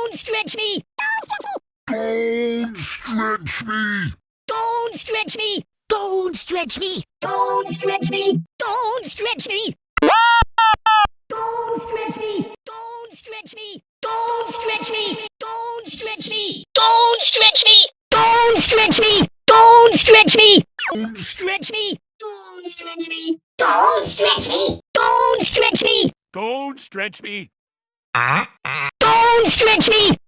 Don't stretch me! Don't stretch me! Don't stretch me! Don't stretch me! Don't stretch me! Don't stretch me! Don't stretch me! Don't stretch me! Don't stretch me! Don't stretch me! Don't stretch me! Don't stretch me! Don't stretch me! Don't Stretch me! Don't stretch me! Don't stretch me! Don't stretch me! Don't stretch me. Don't stretch me!